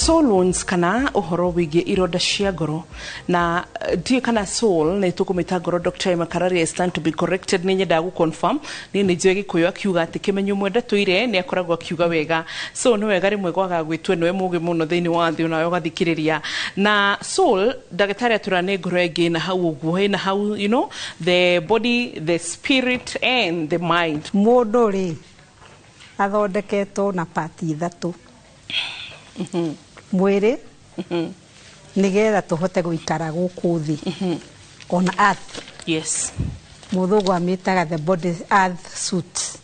soul wounds kana uhoro wige iroda cia ngoro na die kana soul ne tukumita ngoro Dr. Emma Karari is stand to be corrected ni nyenda gu confirm ni nje gikuyo akiuga ati kimenyu mwenda tuire ni akoragwo akiuga wega so no wega rimwe gwaga gwitwe no muge muno thiini wa thi unayo gathikiriria na soul dagitari aturane ngoro ege na hau uguo na hau you know the body the spirit and the mind mundu ri athondeketwo na pati ithatu mwiri nigetha tuhote guikara guku thi on earth. Yes, muthugu amitaga the body earth suit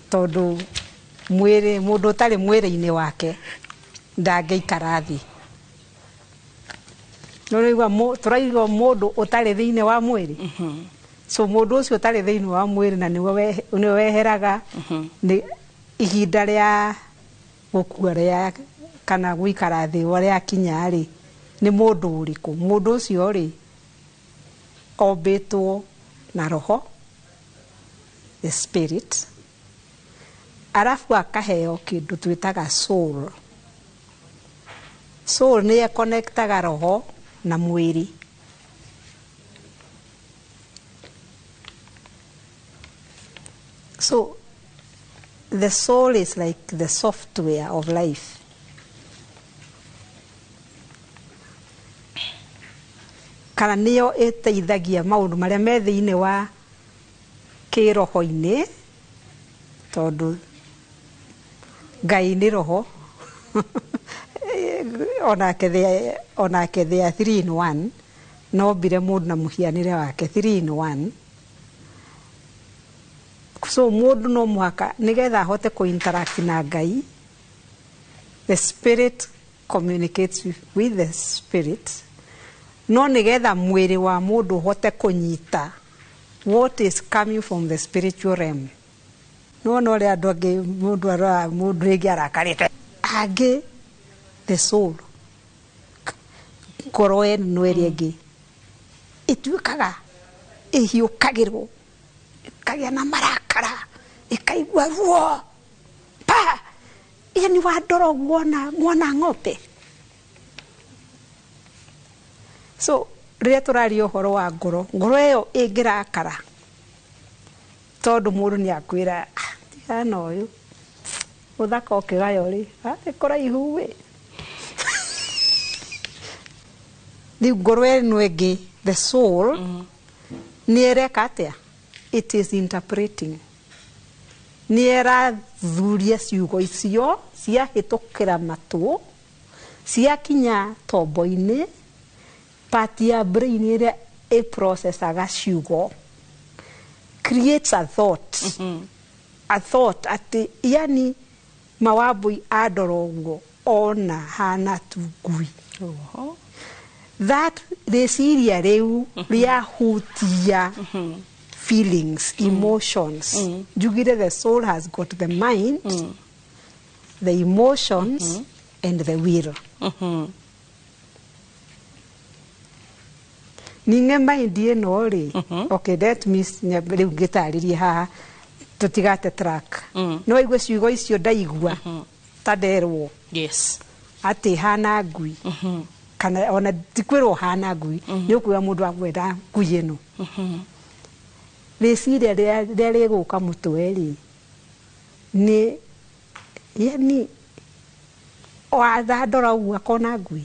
tondu mwiri mundu tari mwiri-ini wake ndangeikara thi no turaigwa mundu utari thiini wa mwiri so mundu ucio utari thiini wa mwiri na niwe weheraga ni ihinda ria gukua ria kana guikara thi waria kinya ri ni mundu uriku mundu ucio ri ombitwo na roho the spirit arafu akaheo kindu twitaga soul soul ni connectaga roho na mwiri so the soul is like the software of life. Kana niyo iteithagia maundu maria me thiini wa kiroho-ini tondu Ngai ni roho onake they are 3 in 1 no bire mundu na muhianire wake 3 in 1 so mundu no muhaka nigetha hote ku interact na Ngai the spirit communicates with the spirit no nigetha mwiri wa mundu hote kunyita what is coming from the spiritual realm no ri andu angi mundu ringi arakarite angi the soul ngoro eno eri angi ituikaga ihiukagirwo ikagia na marakara ikaigua ruo pa yani wadoro mwana ng'ombe so ria turari uhoro wa ngoro eyo ingirakara tondu mundu ni akwira ana uyu uthaka okigayo ri ikora ihuwe ni ngoro eno egi the soul ni ereka atia it is interpreting ni era thuria ciugo icio cia hitukira matu cia kinya tombo-ini pati ya brain ira a processaga ciugo creates a thought a thought ati yani mawabui adorongo ona hana tugui that reciria riu ria hutia feelings emotions jugire the soul has got the mind the emotions and the will ninge mind eno ri okay that means riu ngitariria haha tutigate track no igwe ciugo icio ndaigua taderwo yes ati hana ngui kana ona tikwirwo hana ngui ni ukuya mundu agwenda ngui eno reciria ria riguka mutweri ni yani wathadora uwa kona ngui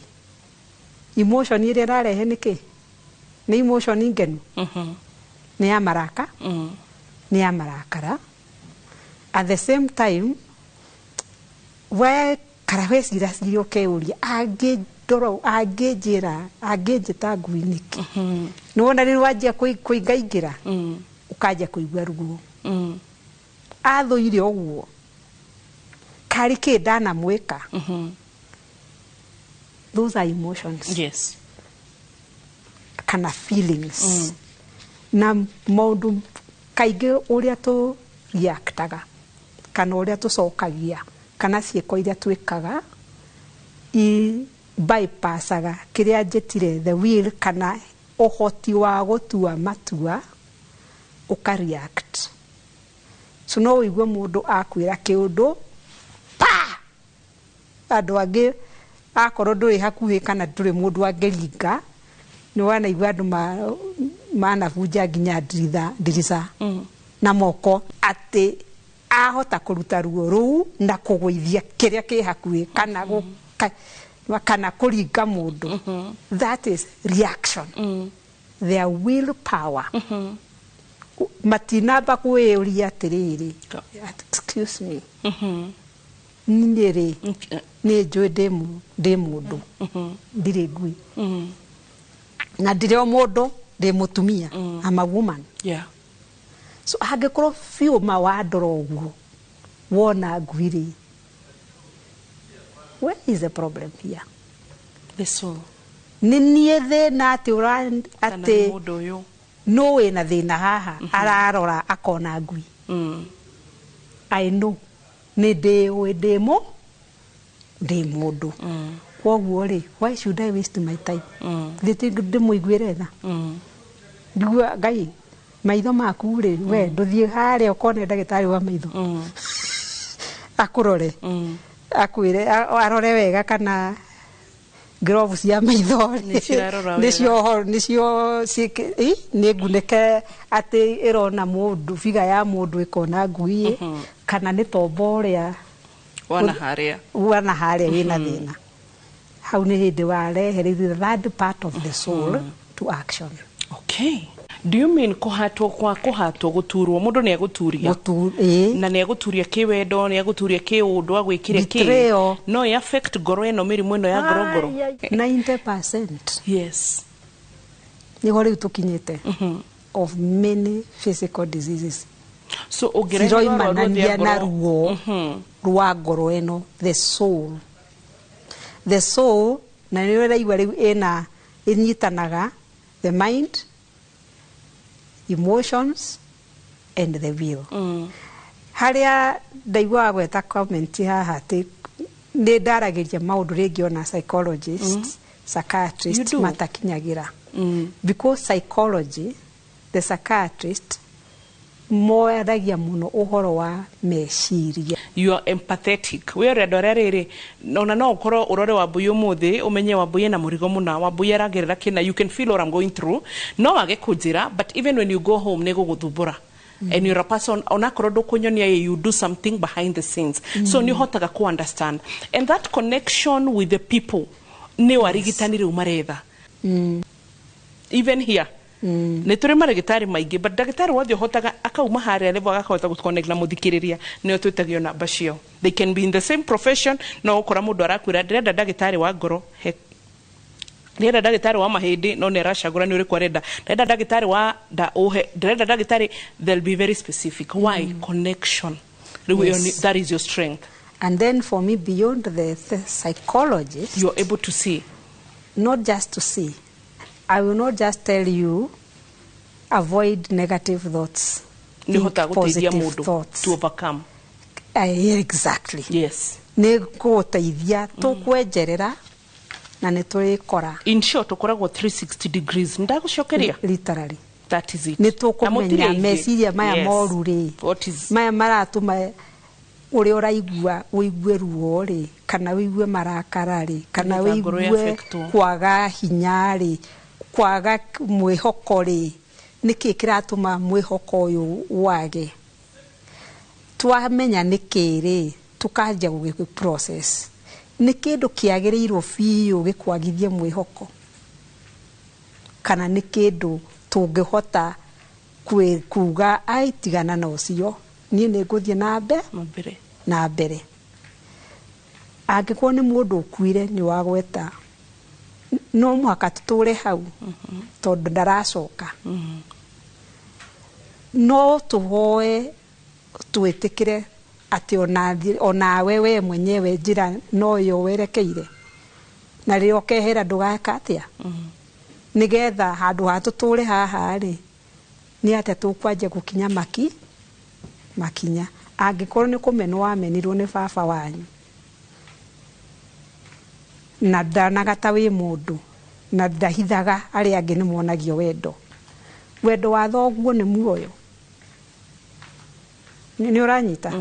emotion iria rarehe niki ni emotion ngenu ni ya maraka ni ya marakara at the same time we karawe cirio keuria angijita ngui niki ni wona ni wajia kuingaingira ukaja kuigua ruguo athuire uguo kari kindana mwika those are emotions yes kana feelings na maundu kaingi uria tu reactaga kana uria tucokagia kana cieko iria twikaga i bypassaga kiria njitire the will kana uhoti wa gutua matua ukareact so no igwe mundu akwira kiundu pa andu angi akorwo nduri hakuhi kana nduri mundu angelinga ni wanaigua andu manabunja nginya ndirica na moko ati ahota kuruta ruo ruu na kugwithia kiria ki hakuhi kana kuringa mundu. That is reaction. Their will power. Matinamba kuiuria atiriri, excuse me, niri ni njui ndi mundu ndiri ngui na ndiri o mundu ndi mutumia. I'm a woman. Yeah. So angikorwo fiu mawadoro uguo wona ngui, where is the problem here? The soul. Ni nie thina ati ati mundu uyu no wina thina haha ararora akona ngui. I know ni ndi mundu kwoguo ri, why should I waste my time? Ndi muiguire tha ndigua Ngai maitho maku ri we nduthie haria ukone ndagitari wa maitho akurore akwire arore wega kana gloves ya maitho nicio ni nguneke ati irona mundu figa ya mundu ikona ngui kana ni tombo uria wana haria wina thina. Hau ni hindi warehere the third part of the soul to action. Okay. Do you mean kuhatwo guturwo mundu ni aguturia na ni aguturia kiwendo ni aguturia kiundu agwikire ki no ya affect ngoro eno mirimu eno ya ngoro 90%? Yes, ni gore tukinyete of many physical diseases. So ugerera na ruo rwa ngoro eno, the soul na ni raigwa riu ena inyitanaga the mind, emotions and the will. Haria ndaigua gweta comment haha ati ni ndaragiria maundu ringi ona psychologists, psychiatrists matakinyagira. Because psychology, the psychiatrist moeragia muno uhoro wa meciria. You are empathetic. We are dorere ona no ukoro urore Wambui umuthi umenye Wambui na murigo muna Wambui aragerera kina, you can feel what I'm going through. No age kujira, but even when you go home nego guthumbura. And you're a person onakoro dokunyonia, you do something behind the scenes. So ni hotaga ku understand. And that connection with the people ni warigitani ri umaretha. Even here ni turi marigitari maingi, but dagitari wothe hotaga akauma haria level agakahota gutconnect na muthikiriria ni otwitagio na bacio. They can be in the same profession, no ukora mundu arakwira ndirenda dagitari wa ngoro, ndirenda dagitari wa mahindi, no ne rashagura ni uri kwarenda ndirenda dagitari wa ndirenda dagitari. They'll be very specific. Why? Connection. Yes. That is your strength. And then for me, beyond the psychologist, you're able to see, not just to see. I will not just tell you avoid negative thoughts. Think positive thoughts to overcome. Exactly. Yes. Ni kuteithia tukwenjerera na ni turikora. In short, ukoragwo 360 degrees. Ndagucokeria. Literally. That is it. Ni tukumenya meciria maya moru ri. Maya maratuma uri uraigua uigue ruo ri kana uigue marakara ri kana uigue kwaga hinya ri kwaga mwihoko ri niki kiratuma mwihoko uyu wage. Twamenya niki ri tukanja gugi process ni kindu kiagirirwo biu gikwagithie mwihoko kana ni kindu tungihota kuga aitigana na ucio ni nguthie na mbere angikuwa ni mundu ukuire ni wagweta no mwaka tuture hau tondu ndaracoka no tuhoe twitikire ati ona wewe mwenyewe njira no yo werekeire na rio kehera ndugaka atia nigetha handu hatuture haha ri ni ate tukwanje gukinya makinya angikorwo ni kumenwo wamenirwo ni baba wanyu na ndanagata wi mundu na ndahithaga ari angi ni monagio wendo wa thoguo ni muoyo ni uranyita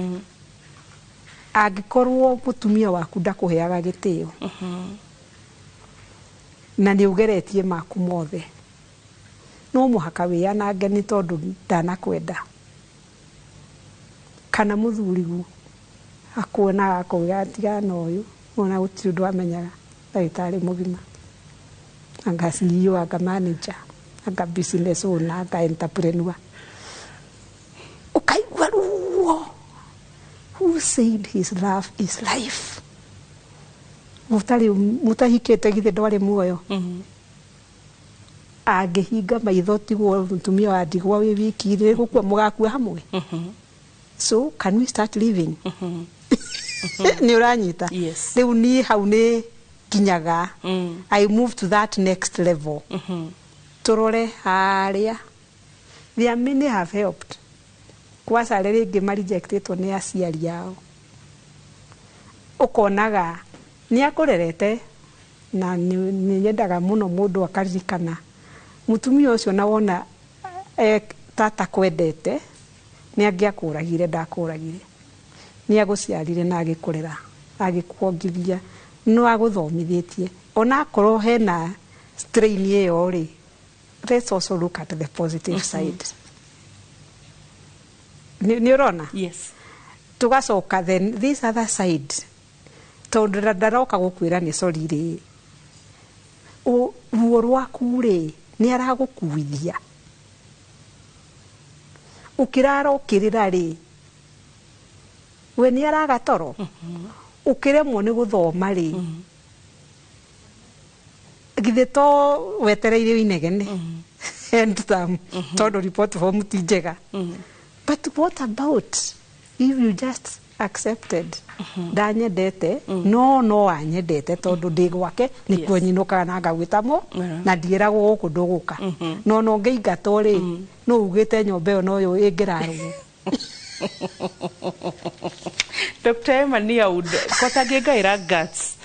Angĩkorwo mũtumia waku ndakuheaga gĩtĩo na nĩ ũgeretie maku mothe, no mũhaka wĩanange nĩ tondũ ndanakwenda, kana mũthurigu akuonaga akauga tigana ũyũ, ona gũtirĩ ũndũ amenyaga ndagĩtarĩ mũgima, anga CEO, anga manager, anga business owner, anga entrepreneur. Ukaigua ruo. Who said his love is life? Mutahikĩte githĩ ndwarĩ muoyo. Angĩhinga maitho tigwo mũtumia wa ndigwa wĩ wiki rĩ gũkua mũgakua hamwe. So can we start living? Nĩ ũranyita. Rĩu niĩ hau nĩ kinyaga. I move to that next level. Turore harĩa. There many have helped. Kwasa rĩngĩ ma rejectĩtwo nĩ aciari ao. Ũkonaga nĩ akũrerete na nĩ yendaga mũno mũndũ akaririkana mũtumia ũcio na wona tata kwendete nĩ angĩakũragire ndakũragire, nĩ agũciarire na agĩkũrera agĩkuongithia no agũthomithĩtie ona akorwo hena strain ĩyo rĩ. Let's also look at the positive side. Nĩ ũrona? Yes. Tugacoka then this other side. Tondũ ndaroka gũkwĩra nĩ sorry rĩ. Ruo rwaku rĩ nĩ aragũkuithia. Ũkĩrara ũkĩrĩra rĩ. We nĩ aragatoro. Ũkĩremwo nĩ gũthoma rĩ. Githĩ to wetereire inegene. End term. Tondũ report form ti njega. But what about if you just accepted? Ndanyendete no anyendete tondu ndi gwake ni kwenyinuka na ngagwitamo na ndieragwo gũkũ ndũgũka no ngĩingatwo rĩ no ugĩte nyombe ĩyo no yo ĩngĩrarwo. Dr. Emania kota ngĩngaĩra guts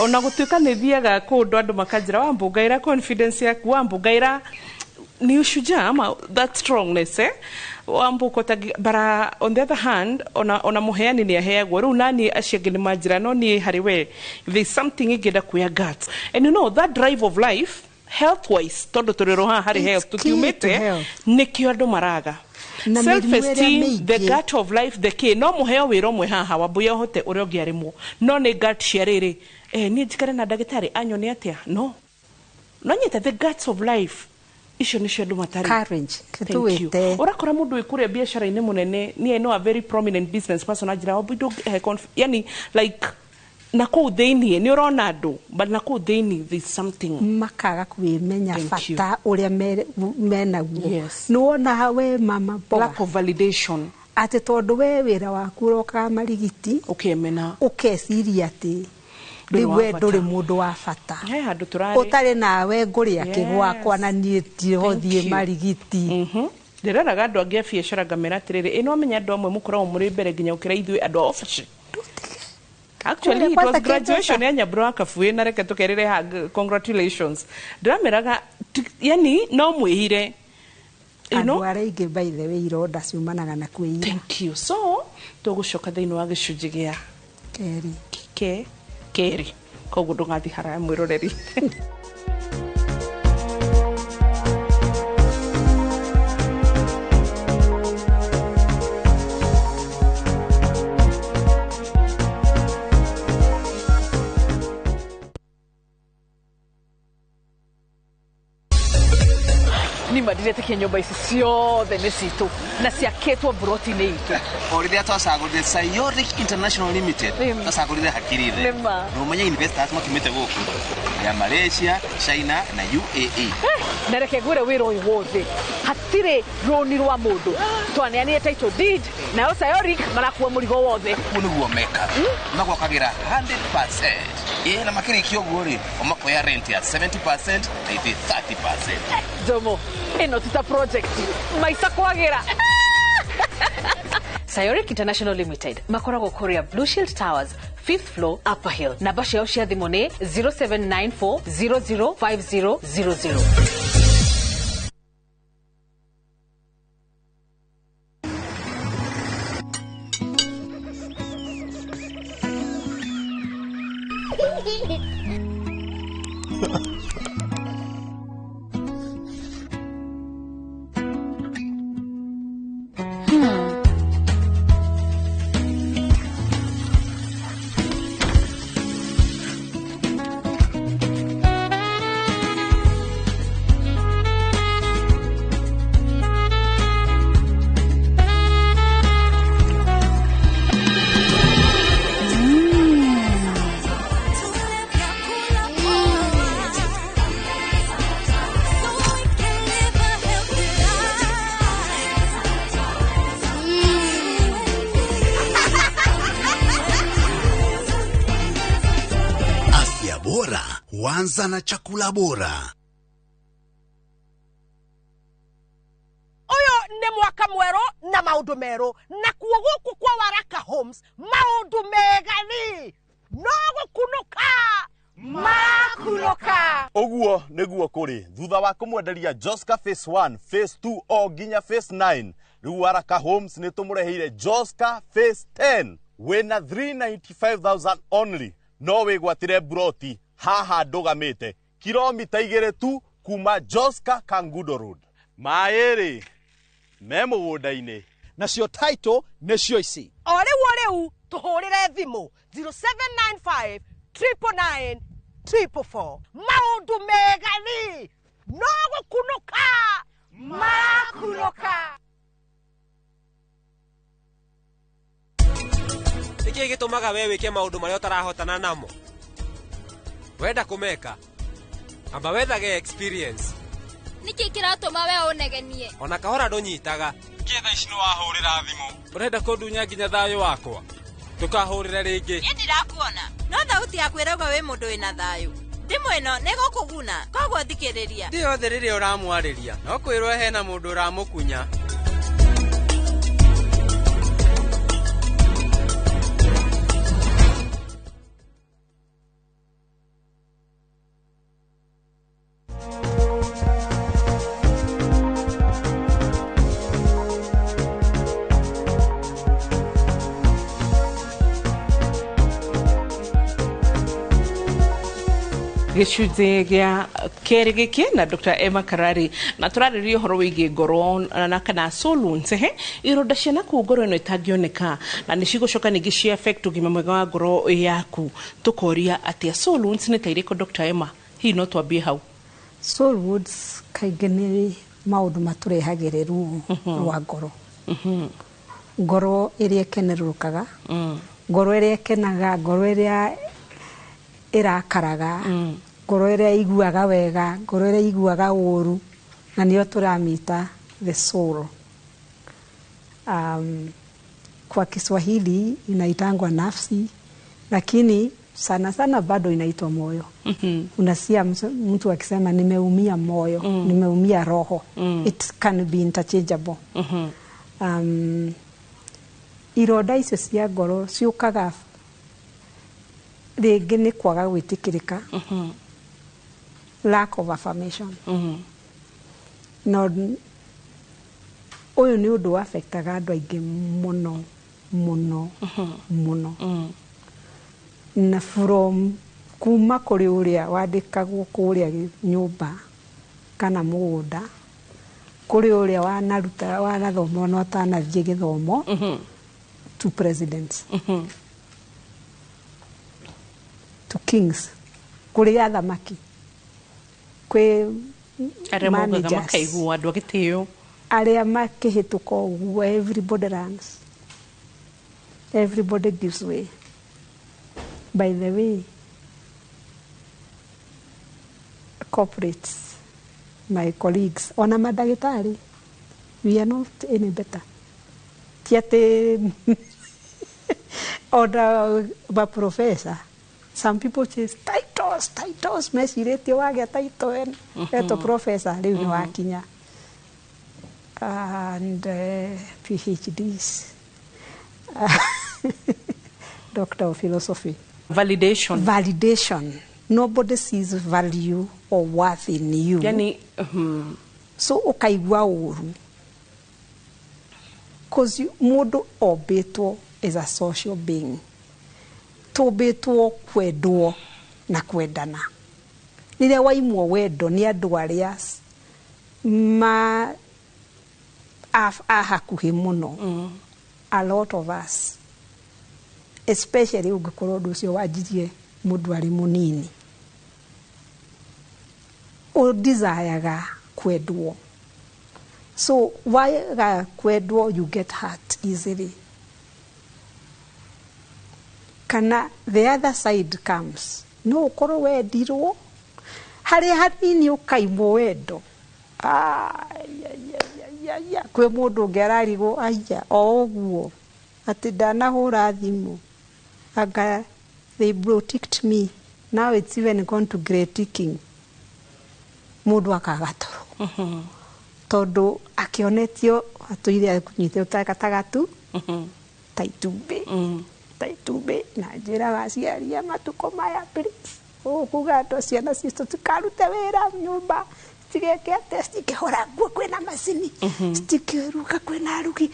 ona gũtuĩka nĩ thiaga kũndũ andũ makanjĩra wambũngaĩra confidence yaku, wambũngaĩra ni ushujaa ama that strongness wambukota bara. On the other hand ona muheani ni aheagwo riu nani aciange ni manjira no ni hariwe there's something ingenda kuya guts and you know that drive of life health wise tondu turiro ha hari health tukiumite nikio andu maraga self esteem the gut of life the key no muheo wiro mwe haha wambuya hote uria ngiarimo no ni gut cia riri ni njikare na ndagitari anyo ni atia no nyita the guts of life icio nĩ cio andũ matari courage tuwite urakora mundu ikuria biashara-inĩ munene ni I know a very prominent business person ajira obido yani like na kuu thĩinĩ nĩ ũrona andũ but na kuu thĩinĩ there's something makaga kwĩmenya bata ũrĩa menaguo nĩ wona we mama boga lack of validation atĩ tondũ we wĩra waku ũrokaga marigiti ukĩmena ũkeciria atĩ we ndũrĩ mũndũ wa bata ũtarĩ nawe ngũrĩa kĩgwakwa na niĩ tihothie marigiti. Ndĩreraga andũ angĩ a biacara ngamera atĩrĩrĩ ĩno amenya andũ amwe mũkoragwo mũrĩ mbere nginya ũkĩra ithuĩ andũ a office. Actually it was graduation ya Nyambura Kabuĩ na reke tũkerĩre congratulations. Ndĩrameraga yani no mwĩhire andũ arĩa ingĩ by the way ironda ciumanaga na kwĩira. Thank you. So tũgũcoka thĩinĩ wa gĩcunjĩ gĩa Keri koguo ndũgathi haraya mwĩroreri. Ni madire take nyumba ici ciothe nĩ citũ na ciakĩtwo broti-inĩ itũ. Orithia twacagũrire Sayoric International Limited twacagũrire Hakiri-inĩ na ũmenye investors makĩmĩte gũkũ ya Malaysia, China na UAE. Na reke ngwĩre wĩra ũyũ wothe hatirĩ rũni rwa mũndũ twaneanire title deed nayo Sayoric marakuua mũrigo wothe. Ũguo nĩguo meka magwakagĩra 100% na makĩrĩkia ũguo rĩ makoya rent ya 70% na ithuĩ 30%. Jomo ĩno tita project maica kwagĩra. Sayoric International Limited makoragwo Korea Blue Shield Towers 5th floor Upper Hill. Namba ciao cia thimũ nĩ 0794005000. Tuanza na chakula bora. Oyo ne mwaka mwero na maundu mero na kuogoku kwa Waraka Homes maundu megani no gukunuka makunoka Oguo niguo kuri thutha wa kumwenderia Joska phase 1 phase 2 o ginya phase 9 riu Waraka Homes ni tumureheire Joska phase 10 wina 395,000 only no wigwatire broti haha ndugamite kilomita 2 tu kuma Joska Kangundo Road mairi me mugunda-ini nacio title necio ici Oriu tuhurire thimu 0795 999 444 maundu megani no gukunuka makunoka Niki gitumaga we wike maundu maria utarahotana namo wenda kumeka amba wethage experience Niki kiratuma we unegenie ona kahora ndunyitaga Kietha ici no wahurira thimu urenda kundunya nginya thayo wakwa tukahurira ringi Ni ndirakuona no thauti yaku irauga we mundu wina thayo ndimu ino nigukuguna koguo thikiriria ndi othe riria uramwariria no kwirwo hena mundu uramukunya Gicunjĩ gĩa kerĩ gĩkĩ na Dr. Emma Karari na tũrarĩrĩria ũhoro wĩgiĩ ngoro na kana soul wounds ironda cia nakũu ngoro ĩno itangĩoneka na nĩ cigũcoka ningĩ cia affect ũgima mwega wa ngoro yaku tũkoria atĩa soul wounds nĩ ta irĩkũ Dr. Emma hihi no twambie hau soul wounds kaingĩ nĩ maũndũ matũrehagĩra ruo rwa ngoro ngoro ĩrĩa ĩkenerũrũkaga ngoro ĩrĩa ĩkenaga ngoro ĩrĩa irakaraga ngoro ĩrĩa iguaga wega ngoro ĩrĩa iguaga ũru na nĩyo tũramita the soul kwa Kiswahili inaitangwa nafsi lakini sana sana bado inaitwa moyo unasikia mtu akisema nimeumia moyo nimeumia roho it can be interchangeable ironda icio cia ngoro ciũkaga rĩngĩ nĩ kwaga gwĩtĩkĩrĩka lack of affirmation no ũyũ nĩ ũndũ wa affectaga andũ aingĩ mũno mũno mũno na from kuma kũrĩ ũrĩa wandĩkagwo kũrĩa nyũmba kana mũgũnda kũrĩ ũrĩa wanathoma na ũtanathiĩ gĩthomo to presidents to kings kuri athamaki kwi managers andũ agĩtĩo arĩa makĩhĩtũka ũguo everybody runs everybody gives way by the way corporates my colleagues ona madagĩtarĩ we are not any better tiate order ba professor some people chase titles meciretio wagĩa title eto professor rĩu nĩ wakinya and PhDs Doctor of Philosophy validation nobody sees value or worth in you yani so ukaigua uru cause mundu ombĩtwo is a social being tũmbĩtwo kwendwo na kwendana rĩrĩa waimwo wendo nĩ andũ arĩa hakuhĩ mũno a lot of us especially ũngĩkorwo ũndũ ũcio wanjirie mũndũ arĩ mũnini ũdesire kwendwo so waga kwendwo you get hurt easily kana the other side comes no ukorwo wendirwo harĩa hanini ũkaimwo wendo kwĩ mũndũ ũngĩ ararigwo aya o ũguo atĩ ndanahũra thimũ anga they protect me now it's even gone to grade ticking mundu akagatoro tondu akionetio atuire kunyitio takatagatu taitumbe na njiraga aciaria matuko maya please kuga andu ciana citu tikarute wira nyumba tigeke test ikihora nguo kwina macini stikiruka kwina rugi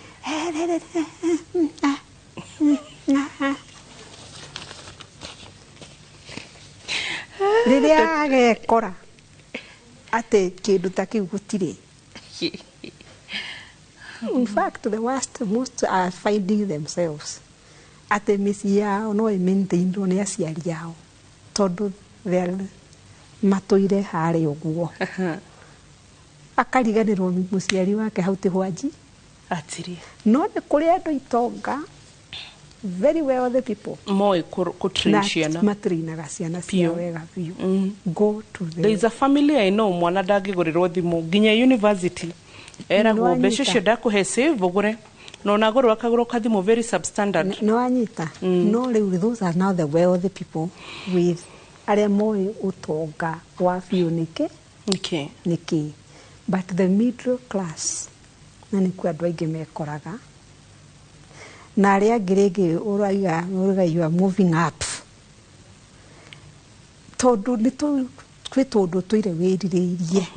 riria agekora ate kindu ta kiu gutire. In fact, the worst most are finding themselves ate misi yao no maintained ni aciari yao tondu matoire hari uguo akariganirwo muciari wake hauti hwanji atiri no ni kuri andu itonga very well the people moi ku train ciana matrinaga ciana cia wega biu go to the there is a family I know mwana ndagigurirwo thimu nginya university era go besho shida ku hese vogure no nagoro akagoro kadhimu very substandard no anyita no those are now the wealthy people with aria moi utonga wa biu niki but the middle class na ni kwa dwaige mekoraga na aria ngirege uraiga you are moving up tondu ni tondu tuire wiriririe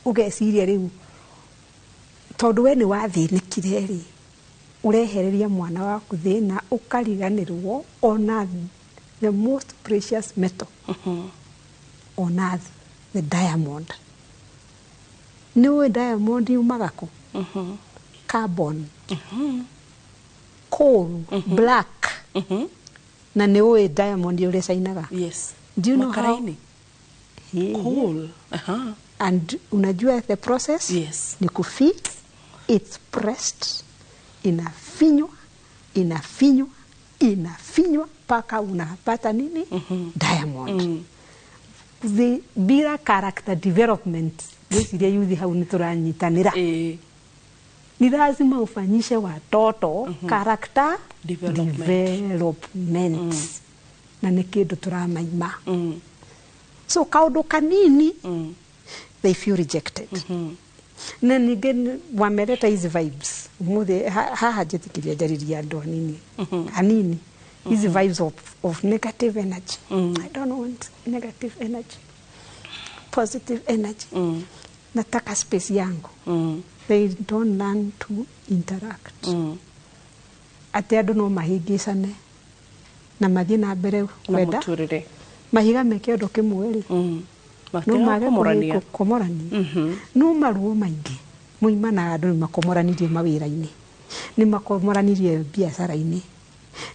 ugeciria riu tondu we ni wathinikire ri urehereria mwana waku thina ukariganirwo ona the most precious metal on earth the diamond no diamond yumaga ku carbon coal black na ni diamond yule sainaga yes do you know Makaraini? Cool and unajua the process yes ni kufi it's pressed inafinywa paka unapata nini diamond the bila character development wesiria yuthi hau nituranyitanira ni lazima ufanyishe watoto character development na ni kindu turamaima so kaundu kanini they feel rejected na ningĩ wamereta hizi vibes muthe haha njetikiria njariria andu anini hizi vibes of negative energy I don't want negative energy positive energy nataka space yangu they don't learn to interact ati andu no mahingicane na mathie na mbere kwenda mahiga meke undu kimwe ri no mage komorania no maruo maingi muimana andu ni makomoranirie mawira-ini ni makomoranirie biacara-ini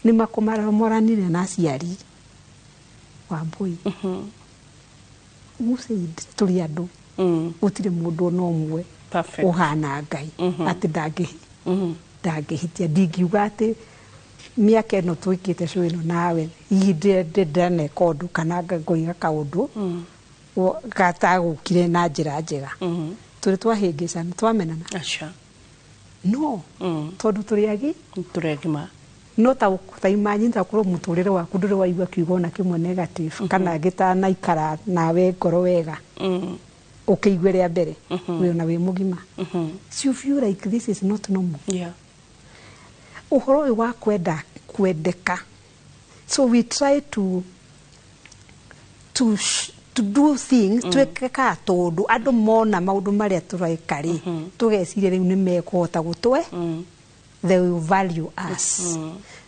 ni makomoranirie na aciari wa mbui musaid turi andu gutire mundu no umwe uhana ngai ati ndagihitia ndingiuga ati miaka ino twikite cu ino nawe ndane kondu kana ngoiga kaundu gatagukire na njira njega turi twahingicana twamenana no tondu turegima no taimanyi takorwo muturire waku nduri waigua kiugo na kimwe negative kana gitana ikara nawe ngoro wega ukiigwe ria mbere we na we mugima so you feel like this is not normal uhoro wa kwendeka so we try to do things twekeka tondu andu mona maundu maria turaika ri tugeciria riu ni mekuhota gutwe they will value us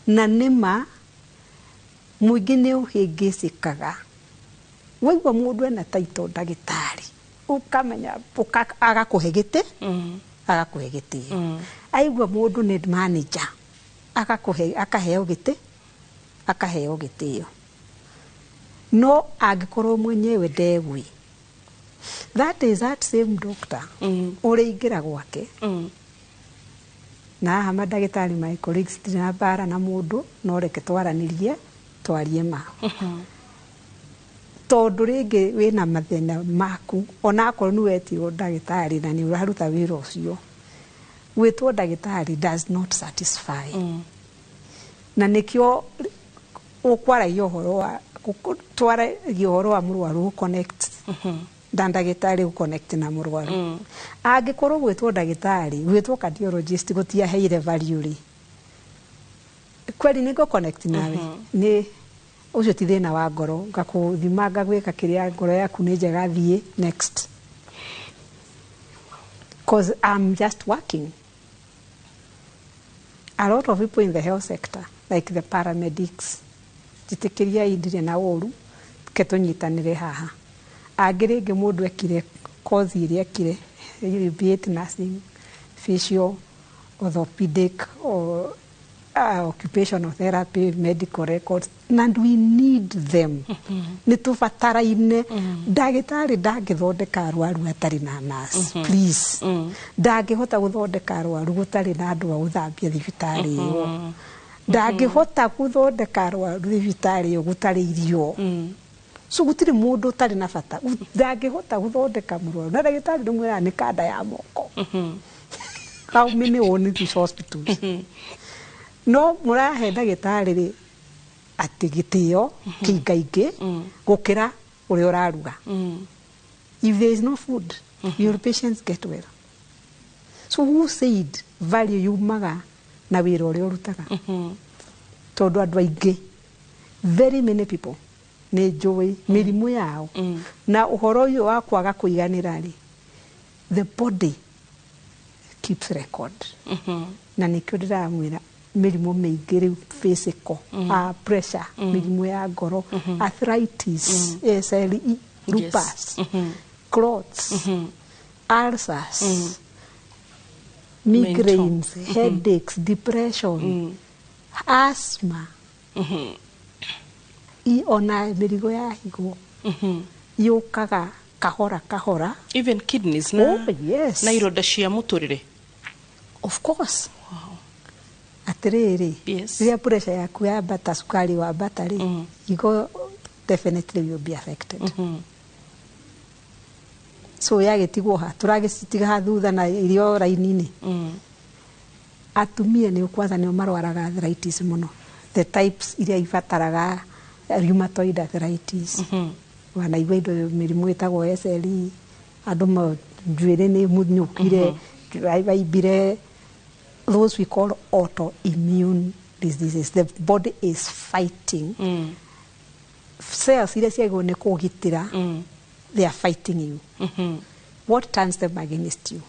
na nima muingi ni uhingicikaga waigua mundu ena title ndagitari ukamenya agakuhe giti aigua mundu ni manager akaheo gitio no agikorwo mwenyewe ndegwi that is that same doctor uriingira gwake na hama ndagitari my colleagues tina bara na mundu no reke twaranirie twarie ma tondu ringi wina mathina maku ona akorwo ni wetirwo ndagitari na ni uraruta wira ucio gwitwo ndagitari does not satisfy na nikio ukwaragia uhoro wa tware gihoro wa murwaru connect ndagitari connect na murwaru angikorwo gwitwo ndagitari gwitwo cardiologist gutia heire value ri kweli niko connect nawe ni ucio ti thina wa ngoro ngakuthima ngagwika kiria ngoro yaku ni njega thie next because I'm just working. A lot of people in the health sector, like the paramedics, jitikiria indire na oru ketonyitanire haha. Agirege mundu ekire course iria ekire, be it nursing, physio, orthopedic, or occupational therapy, medical records, and we need them. Nitufataraine ndagitari ndagithondeka arwaru atari na nurse, please. Ndagihota guthondeka arwaru gutari na andu a guthambia thibitari iyo. Ndagihota guthondeka arwaru thibitari iyo gutari irio. So gutiri mundu utari na bata. Ndagihota guthondeka murwaru na ndagitari ndumwira ni kanda ya moko. How many own these hospitals? No murahe ndagitari ri ati gitio kingaingi gukira uri uraruga. If there is no food, your patients get well. So who said value yumaga na wira uri urutaga? Tondu andu aingi, very many people ni njui mirimu yao na uhoro uyu wa kwaga kuiganira ri, the body keeps record. Na nikio ndiramwira mirimu mingi riu physical, pressure, mirimu ya ngoro, arthritis, SLE, lupus, clots, ulcers, migraines, headaches, depression, asthma, ona mirigo ya higo, yukaga kahora. Even kidneys na? Oh, yes. Na ironda cia muturire? Of course. Atiriri, riria pressure yaku ya bata, sukari wa bata ri, you definitely will be affected. So yagitigwo ha, turagicitiga ha thutha na irio raini-ini. Atumia ni kwanza ni marwaraga arthritis muno. The types iria ifataraga rheumatoid arthritis. Wanaigua indo mirimu itagwo SLE, andu njuire ni munyukire, vaibire. Those we call autoimmune diseases. The body is fighting. Cells iria ciagwo ni kugitira, they are fighting you. What turns them against you?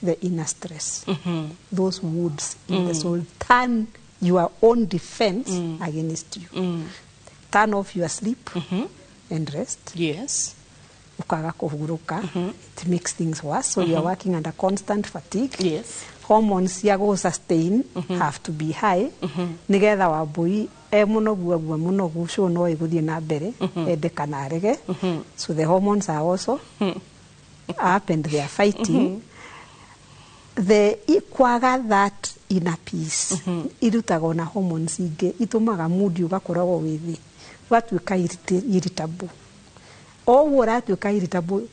The inner stress. Those wounds in the soul turn your own defense against you. Turn off your sleep and rest. Yes. Ukaga kuhuruka. It makes things worse. So you are working under constant fatigue. Yes. Hormones ya go sustain have to be high. Nigetha wambui munogu so no iguthie na mbere endeka na rege. So the hormones are also up and they are fighting. The ikwaga that inner peace irutaga na hormones inge itumaga mood ugakoragwo withi watuika irritable. Uratuika irritable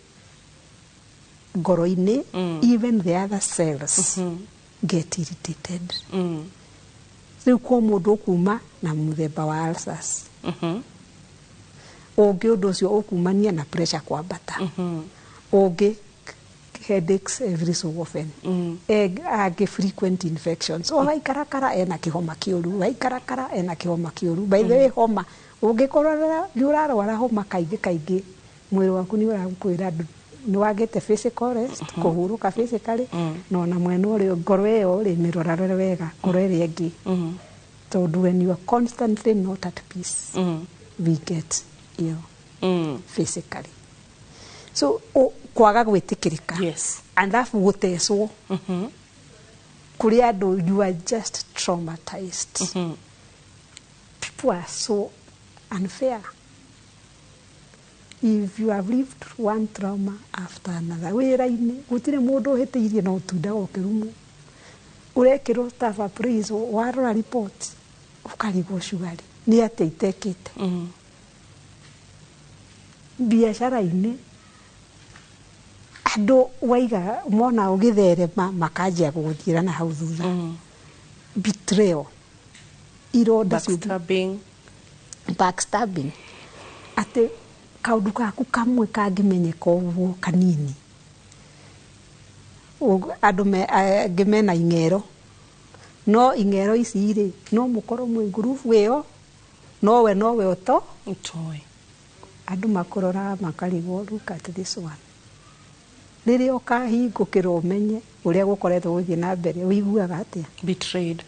ngoro-ini, even the other cells get irritated. Riu kwa mundu kuma na muthemba wa ulcers. Ungi undu ucio ukumania na pressure kwambata. Ungi headaches every so often. Age frequent infections. Waikarakara ena kihoma kiuru, waikarakara ena kihoma kiuru. By the way, homa ungikorora urarwara homa kaingi mwiri waku ni urakwira ni wagete physical rest, kuhuruka physically, no na mwena uri ngoro iyo ri mirorare wega, ngoro iri ingi. Tondu when you are constantly not at peace, we get ill physically. So kwaga gwitikirika. Yes. And that guteswo. Kuri andu, you are just traumatized. People are so unfair. If you have lived one trauma after another, wira-ini gutire mundu uhitiirie no tunda gokirumu. Urekirwo staff appraisal, warora report, ukarigwo shugari. Ni atia itekite. Biashara-ini andu waiga mona ugitherema makanjia guguthira na hau thutha. Betrayal. Backstabbing. ate kaundu gaku kamwe kangimenyeka uguo kanini andu ngimena ingero no ingero ici ri no mukoro mwe ngurubu iyo nowe oto utoi andu makorora makarigwo look at this one riri okahingukira umenye uria gukoretwo guthie na mbere uiguaga atia betrayed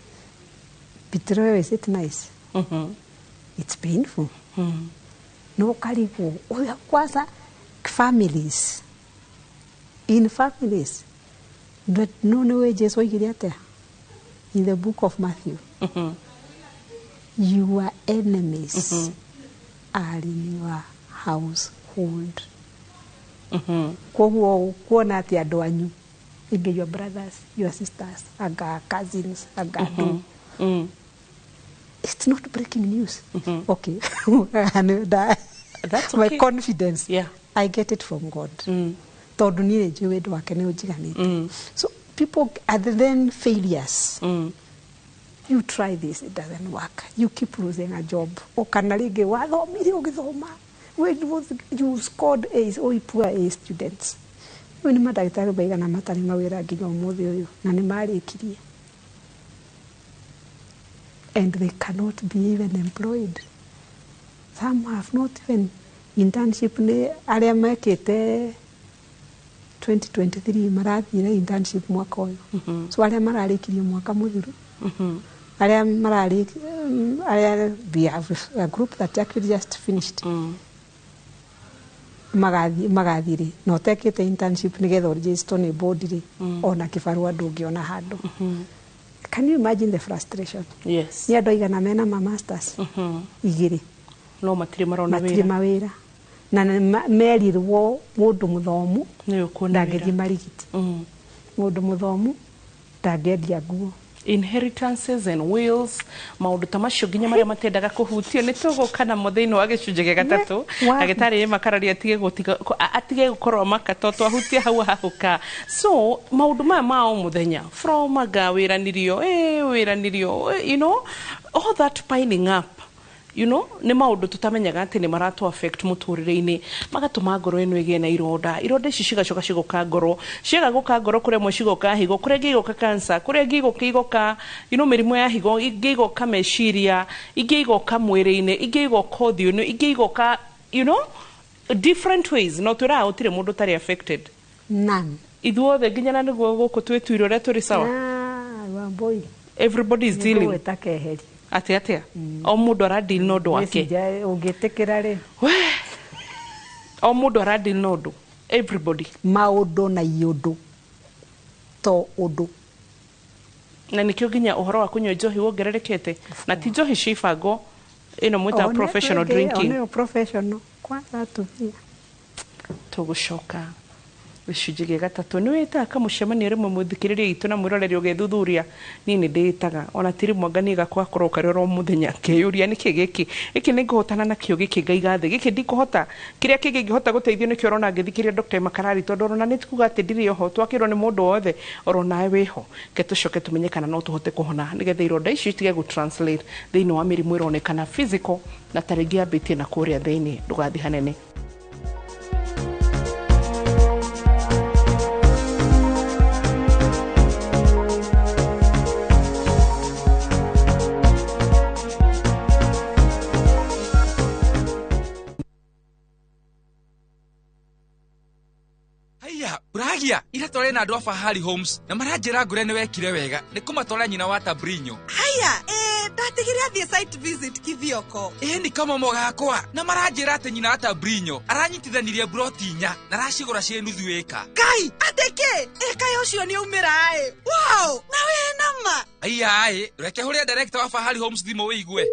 is it nice it's painful no karigwo uria kwanza families in families but no way Jesus oigire atia in the book of Matthew your enemies are in your household koguo kuona ati andu anyu inge your brothers your sisters aga cousins aga it's not breaking news okay that's my confidence I get it from God tondu ni njuwe ndu wake ni ujiganite so people other than failures you try this, it doesn't work, you keep losing a job okana rigi wathomire ugithoma you scored A's or poor A students ni madagitari baigana matari mawira nginya umuthi uyu na ni marikirie and they cannot be even employed. Some have not even internship ni aria mekite 2023 marathire internship mwaka uyu so aria mararikirie mwaka muthiru aria we have a group that actually just finished magathire no tekite internship nigetha register ni board ona kibarua ndungiona handu. Can you imagine the frustration? Yes. Ni andu igana mena ma masters igiri no matire marona wira na merirwo mundu muthomu ndangethie marigiti mundu muthomu ndangendia nguo inheritances and wills maundu tamacio nginya maria matendaga kuhutio ni tugukana muthini wa gicunje gya gatatu agitari makararia atige gukorwo makato twahutia hau hahuka so maundu mao muthenya from agawiranirio wiranirio you know all that piling up you know ni maundu tutamenyaga ati ni maratu affect muturire-ini magatuma ngoro eno igie na ironda ici cigacoka cigoka ngoro ciaga guka ngoro kuria mwe cigoka higo kuria ngigoka cancer kuria ngigoka you know mirimu ya higo ngigoka meciria ngigoka mwiri-ini ngigoka uthiu ngigoka you know different ways no tura utire mundu tari affected none ithuothe nginya na niguo guku twitwire uria turi sawa boy everybody is dealing atia o mundu aradil no ndu wake ungitikira ri o mundu aradil no ndu everybody maundu na iundu to undu na nikio nginya uhoro wa kunywa njohi wongererekete na ti njohi cibango ino mwita professional drinking no professional kwanza tuvia tugucoka gicunje gya gatatu ni wita kamucemania rimwe muthikiriria itu na mwiroreri ugethuthuria nini nditaga ona tiri mwangani gakwa koroka rero muthenya keyuria niki giki ni nguhotana na kio giki ngaigathe giki ndikuhota kiria kingi ngihota guteithio ni kio rona ngithikiria Dr. Makarari tondu rona nituga ati ndiri ho twakirwo ni mundu wothe orona weho ketucoke tumenyekana no tuhote kuhona nigetha ironda ici itige gu translate thiini wa mirimu ironekana physical na taringi ambitie na kuria thiini ndugathi hanene. Bragia ira tore na andu a Fahari Homes na maranjira ngure ni wekire wega ni kumatwara nyina wa Tabrinyo. Haya ndatigire athie site visit kithioko. Ni kama mogakwa na maranjira ati nyina wa Tabrinyo aranyitithanirie broti nya na racigura cie nuthu eka. Kai ateke kayo cio ni umira wow na we nama. Aya reke huria director wa Fahari Homes thimo wiigwe.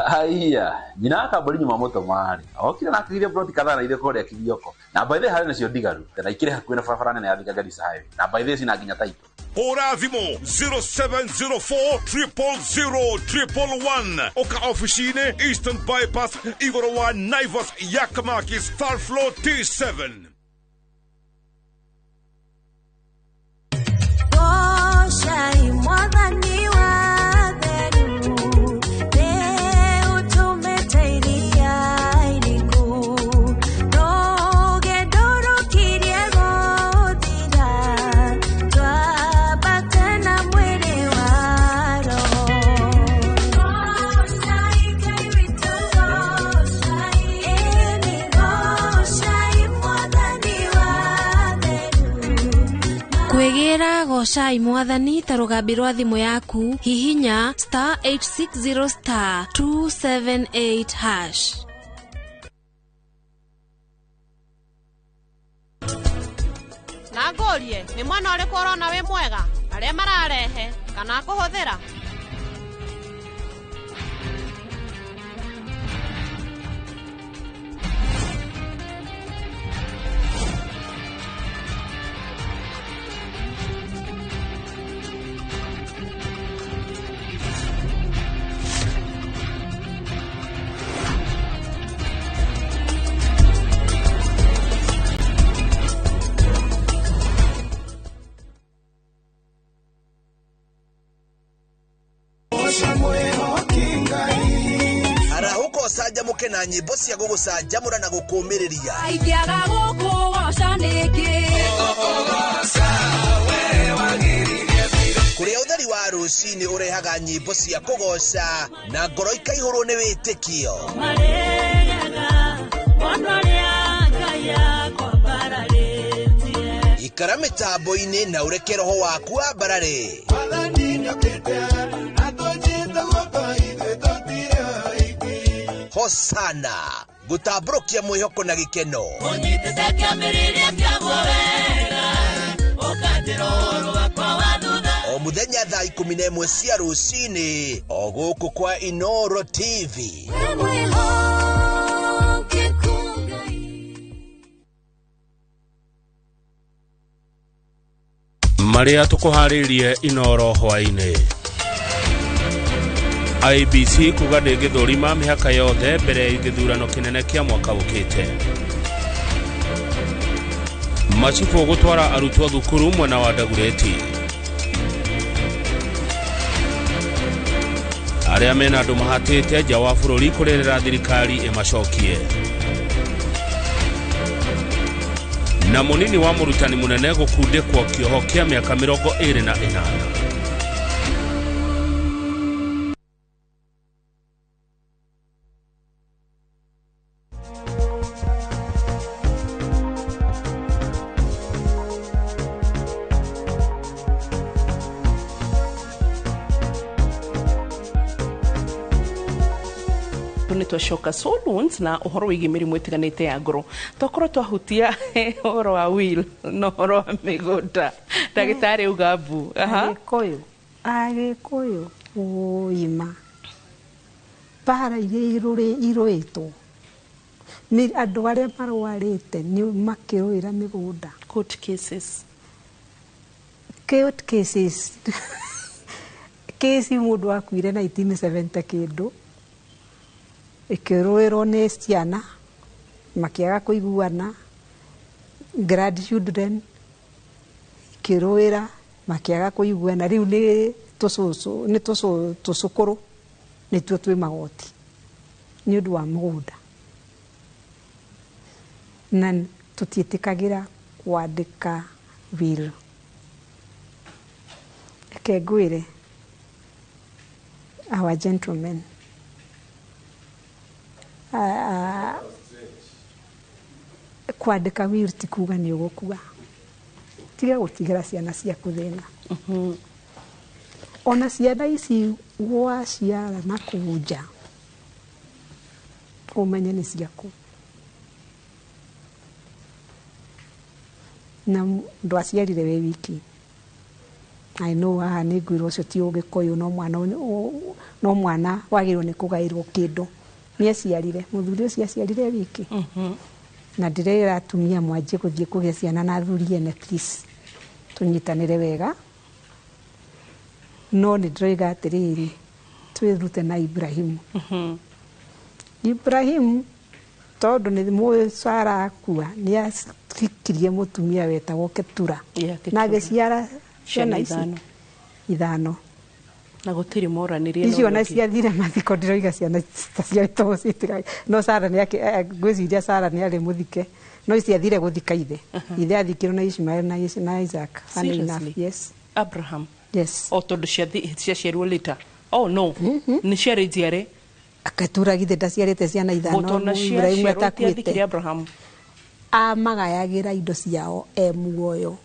Haya, nyina Tabrinyo mamoto mari. Okire na kire broti kadhaa na ile kore kithioko. Na by the way nacio ndigaru kana ikire hakuhe na barabara nene ya Thika Garissa highway na by the way sina nginya title ora thimo 0704000111 oka officine Eastern Bypass igoro wa Naivas Yakamaki Star Floor T7 Shai mwadhani wa dhenu ne utumetaidia Egira gocai mwathani ta rugambi rwa thimu yaku hihinya *860*278#. Nagorie ni mwana uri korona we mwega aria mararehe kana kuhuthira Saja muke na nyimbo cia gugucanjamura na gukumiriria aikiaga gukugoca niki kuria utheri wa rucini urehaga nyimbo cia kugoca na ngoro ikaihurwo ni witikio ikara mitambo-ini na ureke roho waku ambarare Hosana gutambũrũkia mwĩhoko na gĩkeno unyitĩte kĩambĩrĩria kĩa wega ũkanjĩra ũhoro wakwa wa thutha o mũthenya thaa 11 cia rũcinĩ o gũkũ kwa Inoro TV. Maria tukuharirie Inoro hwainĩ. IBC kuga ndĩngĩthũrima mĩhaka yothe mbere ya gĩthurano kĩnene kĩa mwaka ũkĩte. Macibũ gũtwara arutwo thukuru mwena wa Dagoretti. Arĩa mena andũ mahatĩte nja wa bũrũri kũrĩrĩra thirikari ĩmacokie. Na mũnini wa mũrutani mũnene gũkundĩkwo kĩoho kĩa mĩaka 28. Twashoka Solons na uhoro wigi mirimu itiganite ya ngoro twakorwo twahutia uhoro wa will no uhoro wa migunda ndagitari ugabu agikuyu uima para iruitwo ni andu aria marwarite ni makiruira migunda court cases kesi mundu akuire 1970 kindu ikiruirwo ni ciana makiaga kuiguana grandchildren ikiruira makiaga kuiguana riu ni tucukuru nituo twi magoti ni undu wa mugunda na tutitikagira kwandika will kegwire our gentlemen kwandika will ti kuga ni ugukua tiga gutigira ciana ciaku thina ona ciana ici waciara na kuja umenye ni ciaku na ndwaciarire we wiki I know haha ni ngwirwo ucio ti ugikuyu no mwana wagirwo ni kugairwo kindu ni aciarire muthuri ucio aciarire wiki na ndirera atumia mwanjie kuthie kugia ciana na athuri ene please tunyitanire wega no ni ndirega atiriri twirute na Ibrahim Ibrahim tondu ni muwe Sara akua ni afikirie mutumia wetagwo Ketura na agiciara ciana ici ithano na gutiri moranirie icio na ciathire mathiko ndiroiga ciana ciaitwo citira no Sara ni ngwiciria Sara ni ari muthike no ciathire guthika ithe athikirwo na Ishmael na Isaac funny enough yes Abraham yes o tondu ciaciarwo lita oh no ni ciarĩnjiare Ketura githe ndaciarĩte ciana ithano Ibrahim atakuĩte Abraham amagayagira indo ciao muoyo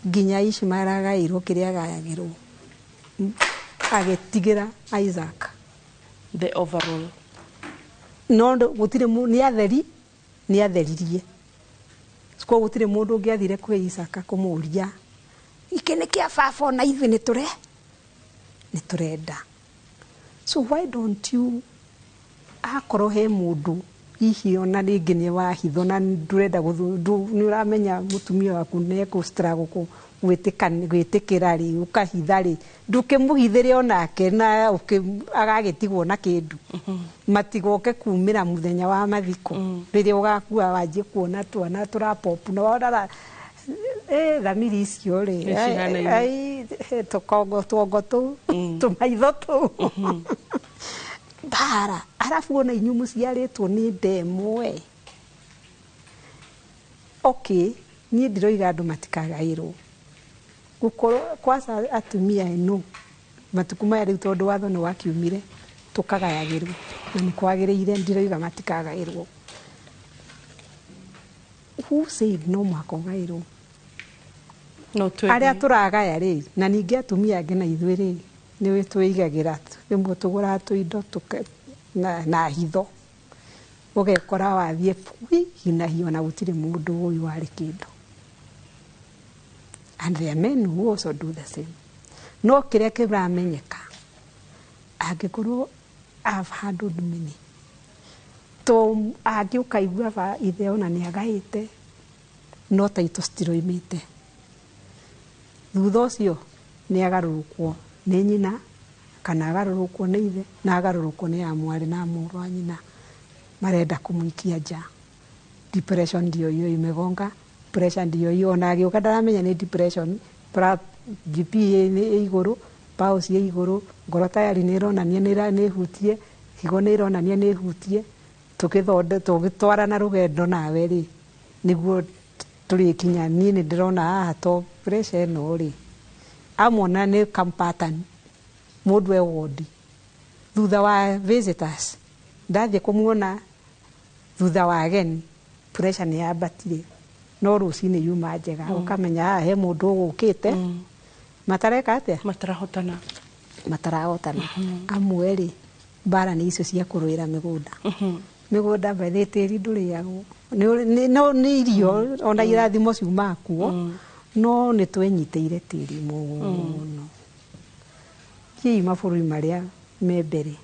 nginya Ishmael agairwo kiria agayagirwo agetigira Isaac the overall no gutire ni atheririe sko gutire mundu ungiathire kwi Isaac kumuria iki ni kia baba na ithu ni turenda so why don't you akorwo he mundu hihi ona ringi ni wahitho na ndurenda ni uramenya mutumia waku ne ku struggle ku gwitikira ri ukahitha ri ndukimuhithire onake na agagitigwo na kindu matigoke kumira muthenya wa mathiko riria ugakua wanjie kuona twana turapop no orara thamiri icio ri ai tokongo tu tumaitho tu bara arafu ona inyumu ciaritwo ni ndemwe okay ni ndiroiga andu matikagairwo gukorwo kwasa atumia eno matuku maya riu tondu watho ni wakiumire tukagayagirwo na ni kwagiriire ndiroiga matikagairwo who said no makagairwo no aria turagaya ri na ningi atumia angi na ithuĩ ri ni witwigagira rimwe tugura tuindo na hitho ugekora wathie hina hiyo na gutire mundu uyu wari kindu and there are men who also do the same no kiria kibramenyeka angikorwo I've handled many to agi ukaigua ba ithe ona ni agaite no taito stiroimite thutha ucio ni agarurukwo ni nyina kana agarurukwo ni ithe na agarurukwo ni amwari na mũrũ wa nyina marenda kumuikia nja depression ndio hiyo imegonga pressure ndio hiyo ona agioka ndaramenya ni depression pra GP ni iguru pause ye iguru ngoro tayari ni ronania ni hutie higo ni ronania ni hutie tugitwara na rugendo nawe ri niguo turikinya ni ndirona haha to pressure no ri amona ni pattern mundu e wodi thutha wa visitors ndathie kumuona thutha wa ageni pressure ni yabatire no rucini yuma njega ukamenya he mundu ugukite matareka atia matarahotana amwe ri bara ni icio cia kuruira migunda bathitiri nduriagwo ni irio ona irathimo ciuma kuo no ni twenyiteire tiri muno ki mabũrũri maria me mbere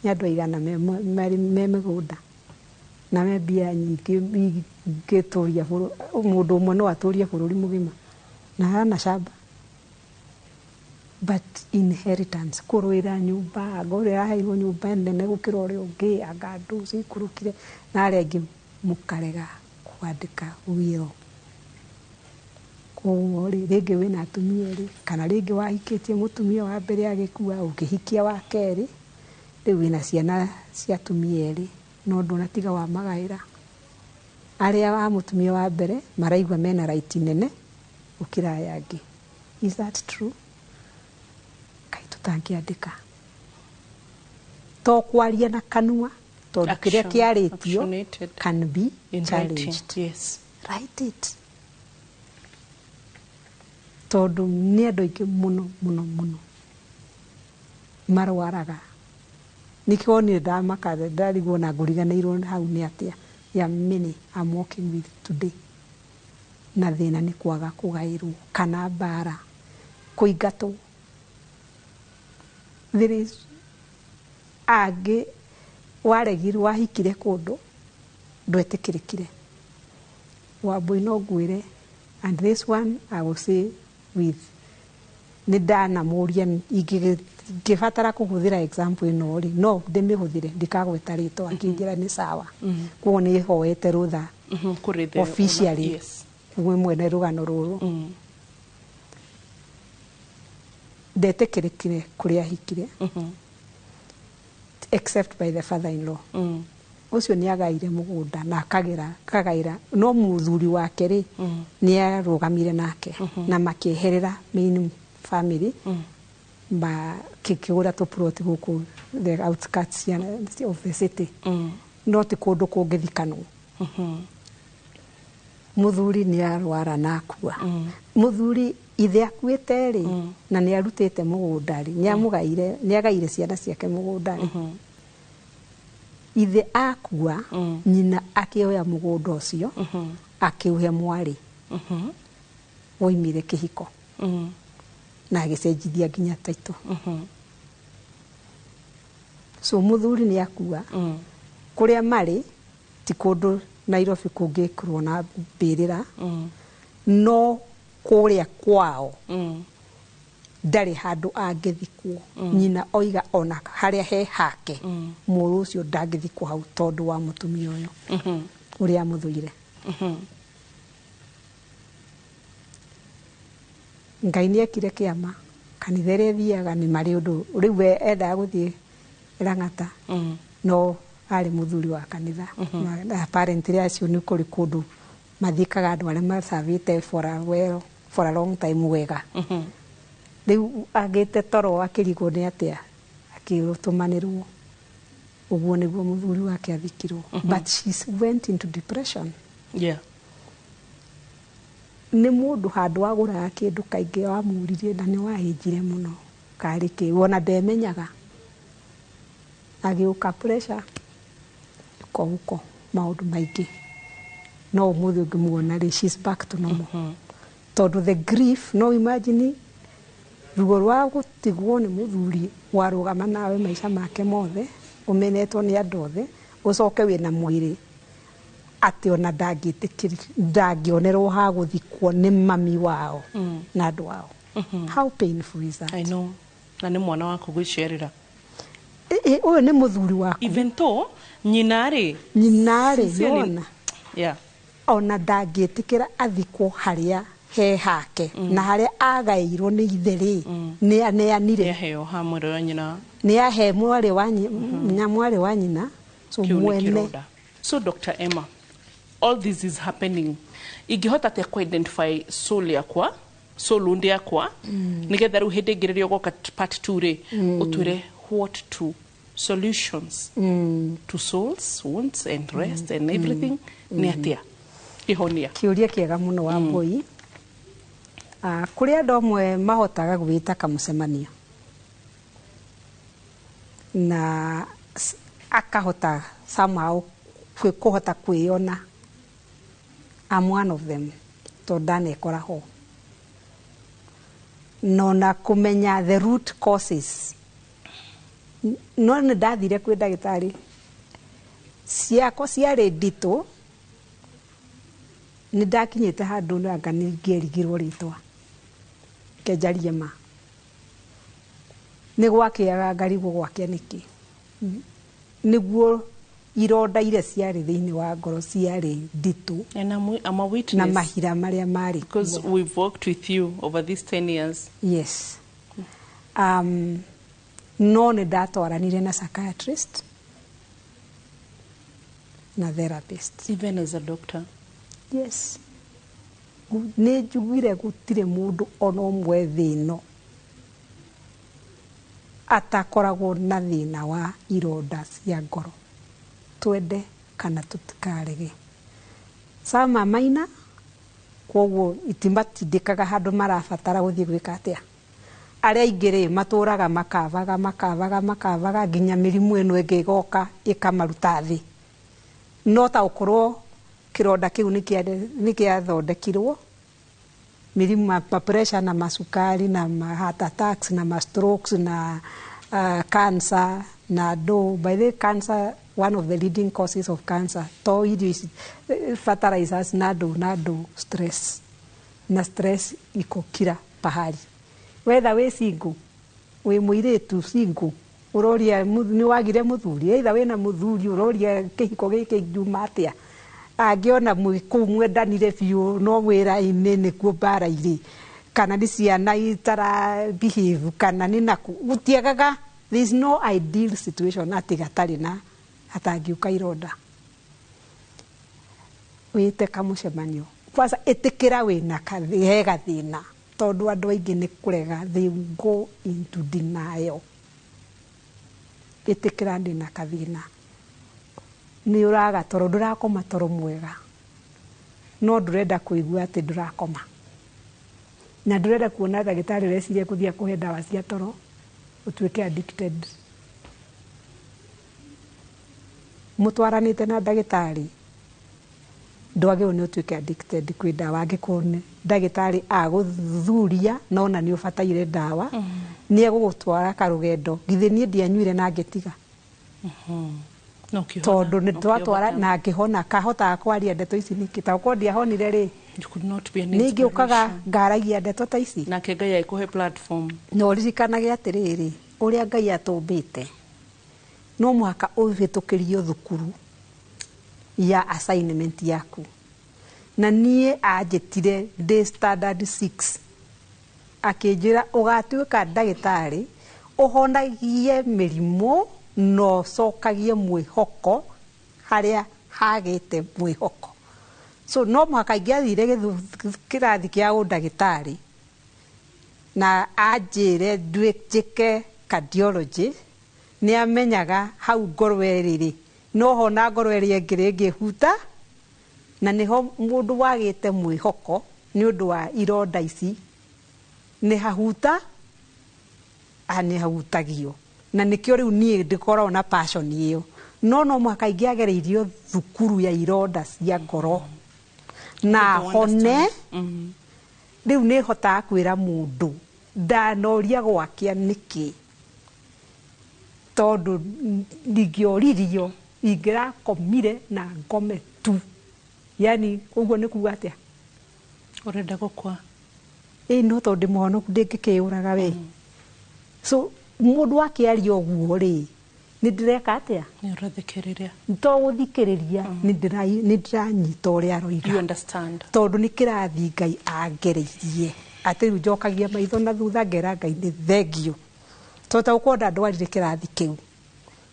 ni andu aigana me migunda na me mbia nyingi ngituria mundu umwe no aturie bũrũri mugima na hana shamba but inheritance kuruira nyumba gore ahairwo nyumba nene gukira uri ungi angandu cikurukire na aria angi mukarega kwandika wiro koguo ringi wina atumia ri kana ringi wahikitie mutumia wa mbere agikua ukihikia wa keri riu wina ciana cia atumia ri no ndunatiga wa magaira aria wa mutumia wa mbere maraigwa mena right nene ukira yangi. Is that true? Tangiandika to kwaria na kanua to kiria kiaritio can be challenged. Yes, write it tondu ni andu aingi muno marwaraga nikio ni ndamaka ndarigwo na nguriganirwo hau ni atia ya mini I'm walking with today na thina ni kwaga kugairwo kana bara kuingatwo. There is age waregirwo wahikire kundu ndwetikirikire wambui no ngwire and this one I will say with ni ndana muria ingibatara kuhuthira example ino ri no ndimihuthire ndikagweta rito akinjira ni sawa kuo ni hoete rutha officially we mwene rugano ruru ndetekirikire kuria hikire except by the father-in-law ucio ni agaire mugunda na kagaira no muthuri wake ri ni arugamire nake na makiherera main family ba kikigura to plot guku the outskirts of the city not kundu kungithikanwo muthuri ni arwara na akua muthuri ithe akuite ri na ni arutite mugunda ri ni amugaire ni agaire ciana ciake mugunda ri ithe akua nyina akioya mugunda ucio akiuhe mwari oimire kihiko na agicenjithia nginya taito so muthuri ni akua kuria mari ti kundu Nairobi kungikorwo na mbirira no kuria kwao ndari handu angithikwo nyina oiga ona haria he hake muru ucio ndangithikwo hau tondu wa mutumia uyu uria muthurire Ngai ni ekire kiama kanitha iria thiaga ni mari undu riu we enda guthie Rang'ata no ari muthuri wa kanitha apparently acio ni kuri kundu mathikaga andu aria masavite for a long time wega riu agite toro akirigwo ni atia akirutumanirwo uguo niguo muthuri wake athikirwo but she went into depression ni mundu handu agura kindu kaingi wamuririe na ni wahinjire muno kari ki wona ndemenyaga agiuka pressure uko maundu maingi no umuthi ungimuona ri she's back to normal tondu the grief no imagine rugo rwa gutigwo ni muthuri warugama nawe maisha make mothe umenetwo ni andu othe ucoke wina mwiri ati ona ndangionerwo ha guthikwo ni mami wao na andu wao how painful is that? I know na ni mwana wako gwicirira uyu ni muthuri wako even though nyinari yona ona ndangitikira athikwo haria he hake na haria agairwo ni itheri ni aneanire heo ha mwari wa nyina ni ahe mwari wa nyamwari wa nyina so mwene so Dr. Emma all this is happening igihota te ku identify soul yakwa soul undi yakwa nigetha ru hindi ngiririo goka part 2 ri utwire what to solutions to souls wounds and rest and everything ni atia ihonia kiuria kiega muno wa mbui kuri andu amwe mahotaga gwita kamucemanio na akahota somehow kuhota kwiona I'm one of them to dane koraho no na kumenya the root causes no ne ndathire kwi ndagitari ciako ciari ndito ni ndakinyite handu nanga ningierigirwo ritwa kenjarie ma ni gwakiaga ngarigwo gwakia niki niguo ironda ile ciari thiini wa ngoro ciari nditu and I'm a witness na mahira maria mari because we've worked with you over these 10 years yes no ne ndatwaranire na psychiatrist na therapist even as a doctor yes ne njugire gutire mundu ona umwe thino atakoragwo na thina wa ironda cia ngoro twende kana tutikarege sama maina kwoguo itimatindikaga handu marabatara guthie gwika atia aria ingire maturaga makavaga nginya mirimu eno ingigoka ikamaruta thi no ta ukorwo kironda kiu nikiathondekirwo mirimu ma pressure na masukari na heart attacks na strokes na cancer na by the cancer one of the leading causes of cancer to it is fertilizers na stress na stress iko kila pahali whether we single we muiretu single uroria ni wagire muthuri either we na muthuri uroria kihiko giki juma atia angiona mwendanire biu no wira inene ku bara iri kana ni ciana itara behave kana ni naku utiagaga there is no ideal situation atigatari na atangiuka ironda wite kamucemanio kwanza etikira wina hega thina tondu andu aingi ni kurega they go into denial etikira ndina kathina ni uraga toro ndurakoma toro mwega no ndurenda kuigua ati ndurakoma na ndurenda kuona ndagĩtarĩ reciria kuthia kuhe ndawa cia toro utuĩke addicted. Mutwaranĩte na ndagĩtarĩ ndwagĩrĩirwo nĩ ũtuĩke addicted kwĩ ndawa angĩkorwo ndagĩtarĩ agũthuthuria nona nĩ ũbataire ndawa nĩ egũgũtwara karũgendo githĩ niĩ ndianyuire na ngĩtiga tondũ nĩ twatwara na ngĩhona kahotaga kwaria ndeto ici nĩkĩ ta ũkorwo ndiahonire rĩ ningĩ ũkaga ngaragia ndeto ta ici nake Ngai aikuhe platform no ririkanage atĩrĩrĩ ũrĩa Ngai atũmbĩte no mũhaka ũhĩtũkĩrio thukuru ya assignment yaku na niĩ anjĩtire ndĩ standard 6 akĩnjĩra ũgatuĩka ndagĩtarĩ ũhonagie mĩrimũ no cokagie mwĩhoko harĩa hagĩte mwĩhoko. So no mũhaka ingĩathire kĩrathi kĩa ũndagĩtarĩ na anjĩre njĩke cardiology nĩ amenyaga hau ngorwe rĩrĩ no hona ngorwe ĩngĩhuta na niho mũndũ wagĩte mwĩhoko nĩ ũndũ wa ironda ici nĩ hahuta nĩ hahutagio na nĩkĩo rĩu niĩ ndĩkoragwo na passion ĩyo no mũhaka ingĩagereirio thukuru ya ironda cia ngoro na hone rĩu nĩ hotaga kwĩra mũndũ ndanoria gwakĩa nĩkĩ tondũ ndingĩoririo ingĩrakomire na ngome tu yani ũguo nĩ kuga atĩa ũrenda gũkua no tondũ mũhonoku ndĩngĩkĩũraga we so mũndũ akĩaria ũguo rĩ nĩ ndĩreka atĩa nĩ ũrathikĩrĩria to gũthikĩrĩria nĩ ndĩranyita ũrĩa aroiga you understand tondũ nĩ kĩrathi Ngai angereirie atĩ rĩu njokagia maitho na thutha ngera Ngai nĩ thengio tondũ ũkwenda ndwarire kĩrathi kĩu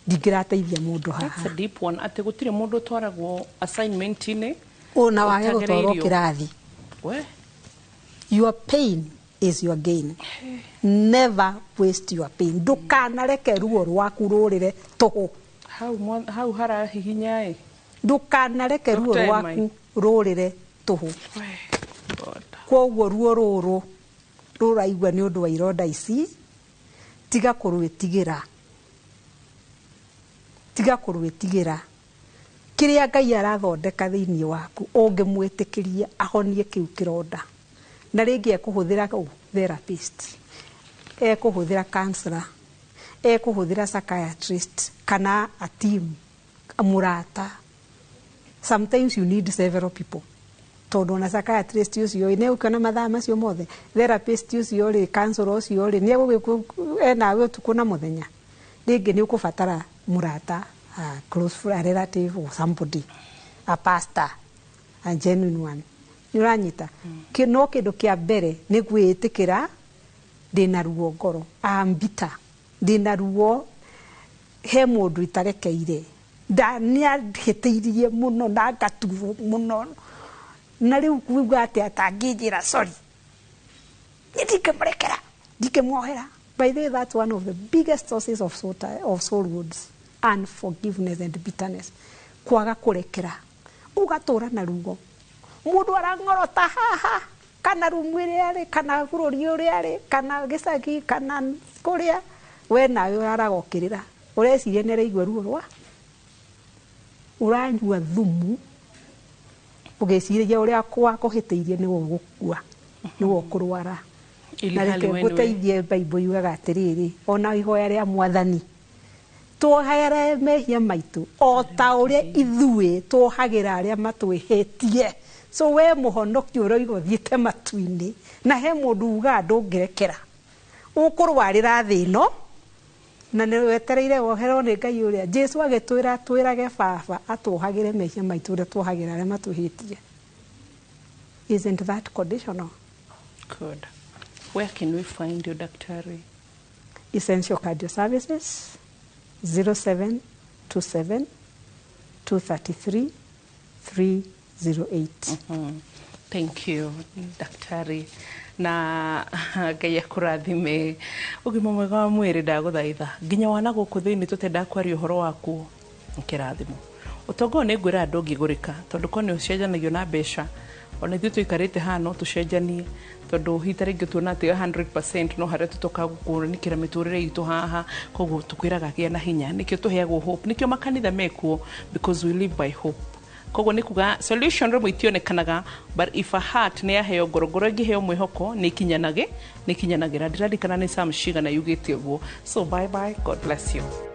ndingĩrateithia mũndũ haha. That's a deep one. Atĩ gũtirĩ mũndũ twaragwo assignment-inĩ ona wage gũtwarwo kĩrathi. We your pain is your gain. Never waste your pain. Ndũkanareke ruo rwaku rũrĩre tũhũ. Hau harahihinya ĩ. Ndũkanareke ruo rwaku rũrĩre tũhũ. Kwoguo ruo rũrũ rũraigua nĩ ũndũ wa ironda ici tiga kũrwĩtigĩra. Tiga kũrwĩtigĩra. Kĩrĩa Ngai arathondeka thĩinĩ waku ũngĩmwĩtĩkĩria ahonie kĩu kĩronda. Na rĩngĩ ekũhũthĩra therapist, ekũhũthĩra counselor, ekũhũthĩra psychiatrist kana a team, mũrata. Sometimes you need several people. Tondũ na psychiatrist ũcio nĩ ũkĩona mathaa macio mothe, therapist ũcio rĩ, counselor ũcio rĩ, nĩ egũgĩkũ nawe ũtukũ na mũthenya. Rĩngĩ nĩ ũkũbatara mũrata, a close friend, a relative or somebody, a pastor, a genuine one. Nĩũranyita no kĩndũ kĩa mbere nĩ gwĩtĩkĩra ndĩna ruo ngoro ambita ndĩna ruo he mũndũ itarekeire nĩahĩtĩirie mũno na ngatuo mũno na rĩu kuuga atĩ atangĩnjĩra sorry ndingĩmũrekera ndingĩmuohera. By the way, that's one of the biggest sources of soul wounds, unforgiveness and bitterness. Kwaga kũrekera ũgatũra na ruo mũndũ arang'orota haha kana rumu ĩrĩa arĩ kana bũrũri ũrĩa arĩ kana gĩcagi kana kũrĩa we nawe ũraragokĩrĩra ũreciria nĩ araigua ruo rwa ũranyua thumu ũgĩcirĩria ũrĩa wakũhĩtĩirie nĩwe ũgũkua nĩwe ũkũrwara. Na reke gũteithie Bible yugaga atĩrĩrĩ ona ihoya rĩa Mwathani twohagĩra mehia maitũ o ta ũrĩa ithuĩ twohagĩra arĩa matwĩhĩtie. So we mũhonokio ũroiga ũthiĩte matu-inĩ na he mũndũ uga ndũngĩrekera ũkũrwarĩra thĩ ĩno na nĩ wetereire woherwo nĩ Ngai ũrĩa Jesu agĩtwĩra twĩrage Baba atwohagĩre mehia maitũ ũrĩa twohagĩra arĩa matwĩhĩtie. Isn't that conditional? Good. Where can we find you, Daktari? Essential Cardio Services 0727 233 308. Thank you, Daktari. Na Ngai akũrathime ũgima mwega wa mwĩrĩ ndagũthaitha nginya wana gũkũ thĩinĩ tũtenda kwaria ũhoro waku kĩrathimo ũtongo nĩ ngwĩra andũ ngĩgũrĩka tondũ ko nĩ ũcenjanagio na mbeca ona ithuĩ tũikarĩte haha no tũcenjanie tondu hita rĩngĩ tuona atĩ 100% no harĩa tũtoka gũkũranĩkĩra mĩtũrĩre itũ haha koguo tũkwĩraga gĩa na hinya nĩkĩo tũheagwo hope nĩkĩo makanitha mekuo because we live by hope koguo nĩ kuga solution rĩmwe itionekanaga but if a heart nĩ yaheo ngoro ĩngĩheo mwĩhoko nĩ ikinyanagĩra ndĩraririkana nĩ Sam Shigana yugĩte ũguo so bye bye God bless you